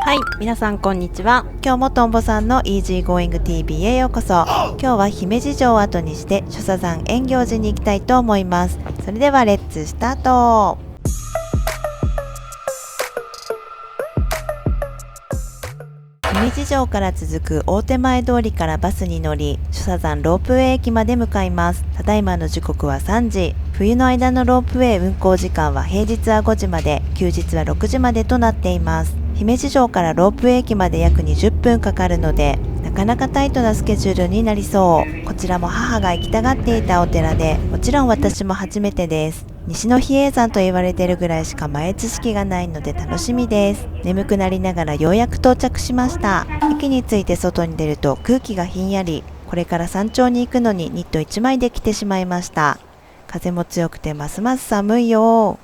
はい、皆さんこんにちは。今日もとんぼさんの Easy Going TV へようこそ。今日は姫路城を後にして諸佐山円行寺に行きたいと思います。それではレッツスタート。姫路城から続く大手前通りからバスに乗り、諸佐山ロープウェイ駅まで向かいます。ただいまの時刻は3時。冬の間のロープウェイ運行時間は平日は5時まで、休日は6時までとなっています。姫路城からロープウェイ駅まで約20分かかるので、なかなかタイトなスケジュールになりそう。こちらも母が行きたがっていたお寺で、もちろん私も初めてです。西の比叡山と言われているぐらいしか前知識がないので楽しみです。眠くなりながらようやく到着しました。駅に着いて外に出ると空気がひんやり。これから山頂に行くのにニット1枚で来てしまいました。風も強くてますます寒いよ。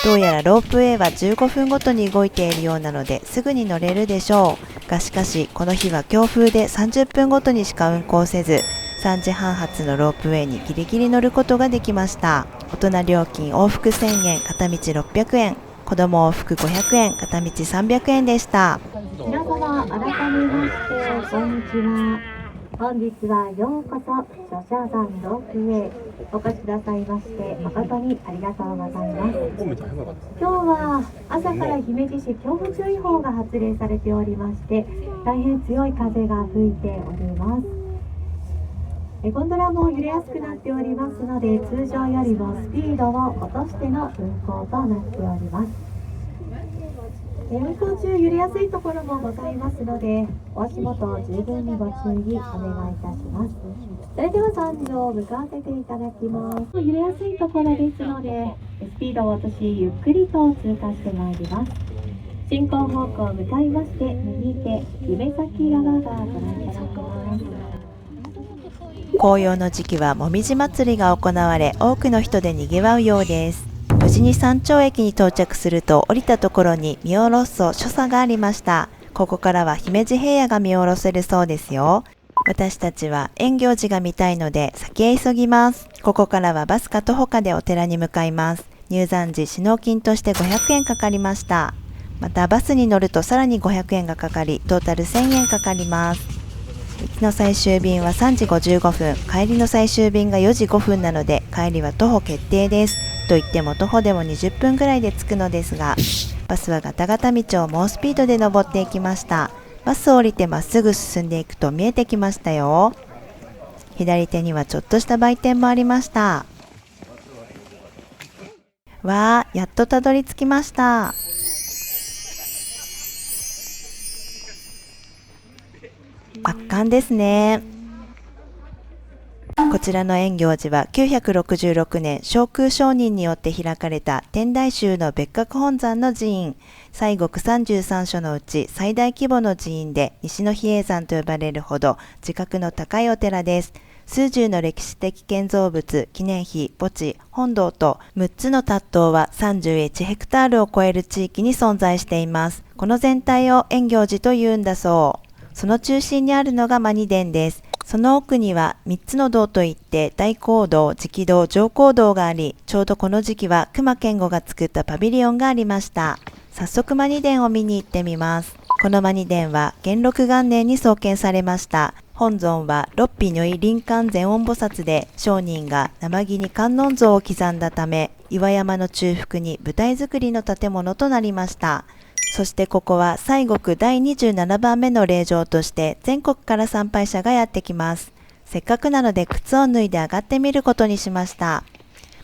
どうやらロープウェイは15分ごとに動いているようなのですぐに乗れるでしょう。がしかしこの日は強風で30分ごとにしか運行せず、3時半発のロープウェイにギリギリ乗ることができました。大人料金往復1000円、片道600円、子供往復500円、片道300円でした。皆様改めましてこんにちは。本日はようこそ諸社山ロープウェイお越しくださいまして誠にありがとうございます。今日は朝から姫路市強風注意報が発令されておりまして、大変強い風が吹いております。ゴンドラも揺れやすくなっておりますので、通常よりもスピードを落としての運行となっております。運行中揺れやすいところもございますので、お足元を十分にご注意お願いいたします。それでは山頂を向かわせていただきます。揺れやすいところですので、スピードを落としゆっくりと通過してまいります。進行方向向かいまして、右手夢先側がご覧いただきます。紅葉の時期はもみじ祭りが行われ、多くの人で賑わうようです。無事に山頂駅に到着すると、降りたところに見下ろすと所作がありました。ここからは姫路平野が見下ろせるそうですよ。私たちは円行寺が見たいので先へ急ぎます。ここからはバスか徒歩かでお寺に向かいます。入山時使用金として500円かかりました。またバスに乗るとさらに500円がかかり、トータル1000円かかります。行きの最終便は3時55分、帰りの最終便が4時5分なので、帰りは徒歩決定です。と言っても徒歩でも20分くらいで着くのですが、バスはガタガタ道を猛スピードで登っていきました。バスを降りてまっすぐ進んでいくと見えてきましたよ。左手にはちょっとした売店もありました。わー、やっとたどり着きました。圧巻ですね。こちらの円行寺は966年聖空上人によって開かれた天台宗の別格本山の寺院、西国33所のうち最大規模の寺院で、西の比叡山と呼ばれるほど自覚の高いお寺です。数十の歴史的建造物、記念碑、墓地、本堂と6つの塔頭は31ヘクタールを超える地域に存在しています。この全体を円行寺というんだそう。その中心にあるのがマニ殿です。その奥には3つの堂といって大講堂、直堂、上講堂があり、ちょうどこの時期は隈研吾が作ったパビリオンがありました。早速マニ殿を見に行ってみます。このマニ殿は元禄元年に創建されました。本尊は六臂如意輪観禅音菩薩で、上人が生木に観音像を刻んだため、岩山の中腹に舞台作りの建物となりました。そしてここは西国第27番目の霊場として全国から参拝者がやってきます。せっかくなので靴を脱いで上がってみることにしました。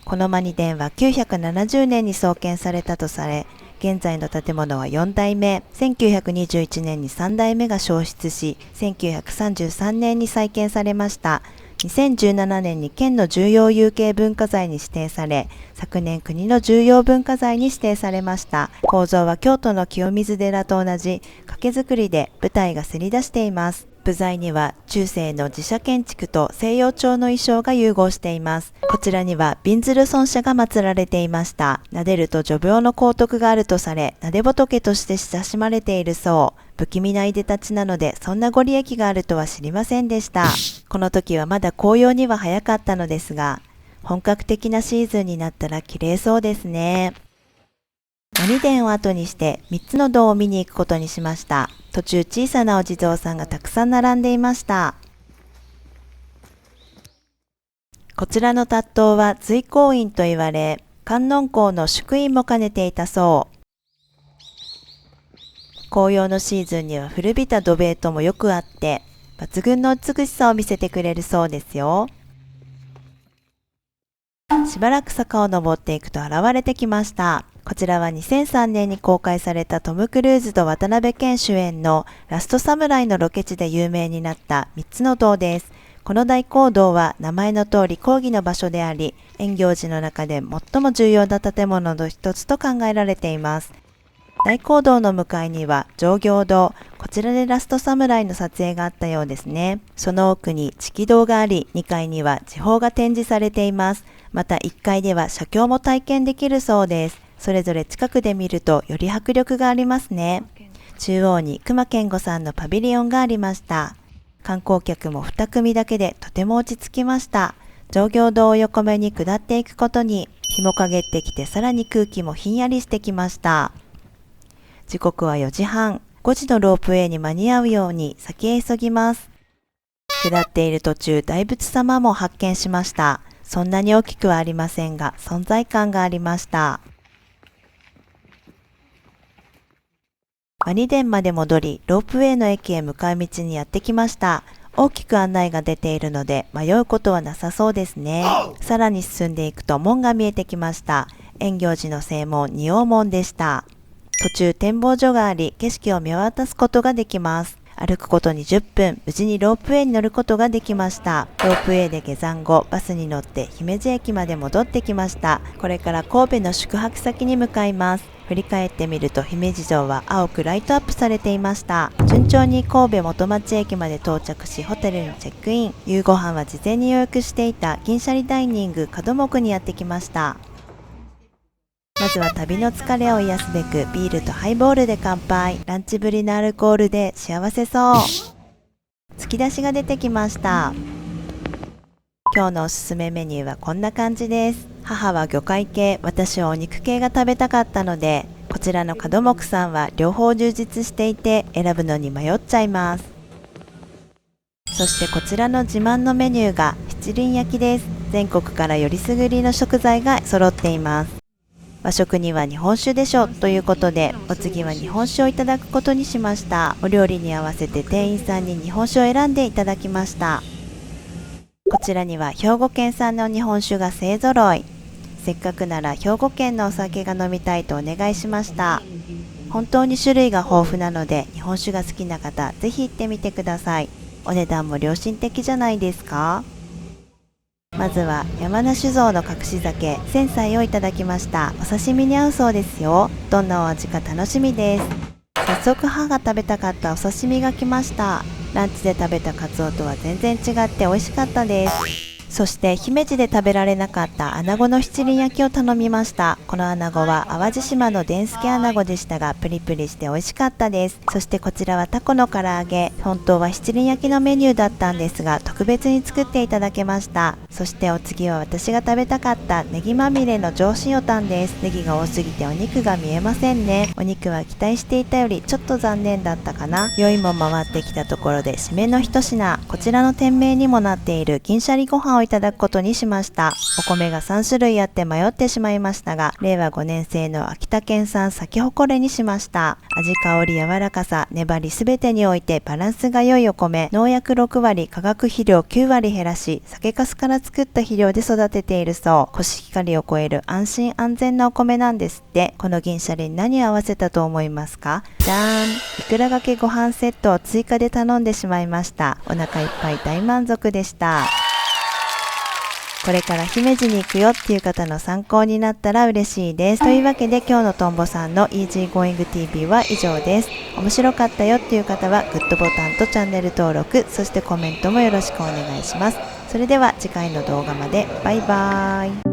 このマニ殿は970年に創建されたとされ、現在の建物は4代目、1921年に3代目が焼失し、1933年に再建されました。2017年に県の重要有形文化財に指定され、昨年国の重要文化財に指定されました。構造は京都の清水寺と同じ掛造りで舞台がせり出しています。部材には中世の寺社建築と西洋調の衣装が融合しています。こちらにはびんずる尊者が祀られていました。撫でると除病の功徳があるとされ、撫で仏として親しまれているそう。不気味ないでたちなので、そんなご利益があるとは知りませんでした。この時はまだ紅葉には早かったのですが、本格的なシーズンになったら綺麗そうですね。何殿を後にして3つの堂を見に行くことにしました。途中小さなお地蔵さんがたくさん並んでいました。こちらの塔頭は瑞光院と言われ、観音校の宿院も兼ねていたそう。紅葉のシーズンには古びた土塀ともよくあって、抜群の美しさを見せてくれるそうですよ。しばらく坂を登っていくと現れてきました。こちらは2003年に公開されたトム・クルーズと渡辺謙主演のラストサムライのロケ地で有名になった3つの堂です。この大講堂は名前の通り講義の場所であり、円行寺の中で最も重要な建物の一つと考えられています。大講堂の向かいには上行堂、こちらでラストサムライの撮影があったようですね。その奥に地堂があり、2階には地宝が展示されています。また1階では写経も体験できるそうです。それぞれ近くで見るとより迫力がありますね。中央に隈研吾さんのパビリオンがありました。観光客も2組だけでとても落ち着きました。上行堂を横目に下っていくことに日も陰ってきてさらに空気もひんやりしてきました。時刻は4時半、5時のロープウェイに間に合うように先へ急ぎます。下っている途中、大仏様も発見しました。そんなに大きくはありませんが、存在感がありました。ワニ殿まで戻り、ロープウェイの駅へ向かう道にやってきました。大きく案内が出ているので、迷うことはなさそうですね。さらに進んでいくと門が見えてきました。円行寺の正門、仁王門でした。途中展望所があり、景色を見渡すことができます。歩くことに10分、無事にロープウェイに乗ることができました。ロープウェイで下山後、バスに乗って姫路駅まで戻ってきました。これから神戸の宿泊先に向かいます。振り返ってみると姫路城は青くライトアップされていました。順調に神戸元町駅まで到着し、ホテルにチェックイン。夕ご飯は事前に予約していた銀シャリダイニング門目にやってきました。まずは旅の疲れを癒すべくビールとハイボールで乾杯。ランチぶりのアルコールで幸せそう。突き出しが出てきました。今日のおすすめメニューはこんな感じです。母は魚介系、私はお肉系が食べたかったので、こちらの門目さんは両方充実していて選ぶのに迷っちゃいます。そしてこちらの自慢のメニューが七輪焼きです。全国からよりすぐりの食材が揃っています。和食には日本酒でしょということで、お次は日本酒をいただくことにしました。お料理に合わせて店員さんに日本酒を選んでいただきました。こちらには兵庫県産の日本酒が勢ぞろい。せっかくなら兵庫県のお酒が飲みたいとお願いしました。本当に種類が豊富なので、日本酒が好きな方、ぜひ行ってみてください。お値段も良心的じゃないですか？まずは山梨酒造の隠し酒仙菜をいただきました。お刺身に合うそうですよ。どんなお味か楽しみです。早速母が食べたかったお刺身が来ました。ランチで食べたカツオとは全然違って美味しかったです。そして姫路で食べられなかったアナゴの七輪焼きを頼みました。このアナゴは淡路島の伝助アナゴでしたが、プリプリして美味しかったです。そしてこちらはタコの唐揚げ。本当は七輪焼きのメニューだったんですが、特別に作っていただけました。そしてお次は私が食べたかったネギまみれの上新おたんです。ネギが多すぎてお肉が見えませんね。お肉は期待していたよりちょっと残念だったかな。酔いも回ってきたところで締めの一品。こちらの店名にもなっている銀シャリご飯をいただくことにしました。お米が3種類あって迷ってしまいましたが、令和5年製の秋田県産サキホコレにしました。味、香り、柔らかさ、粘りすべてにおいてバランスが良いお米。農薬6割、化学肥料9割減らし、酒粕から作った肥料で育てているそう。コシヒカリを超える安心安全なお米なんですって。この銀シャリに何を合わせたと思いますか？じゃーん！いくらがけご飯セットを追加で頼んでしまいました。お腹いっぱい大満足でした。これから姫路に行くよっていう方の参考になったら嬉しいです。というわけで今日のとんぼさんの Easy Going TV は以上です。面白かったよっていう方はグッドボタンとチャンネル登録、そしてコメントもよろしくお願いします。それでは次回の動画まで。バイバーイ。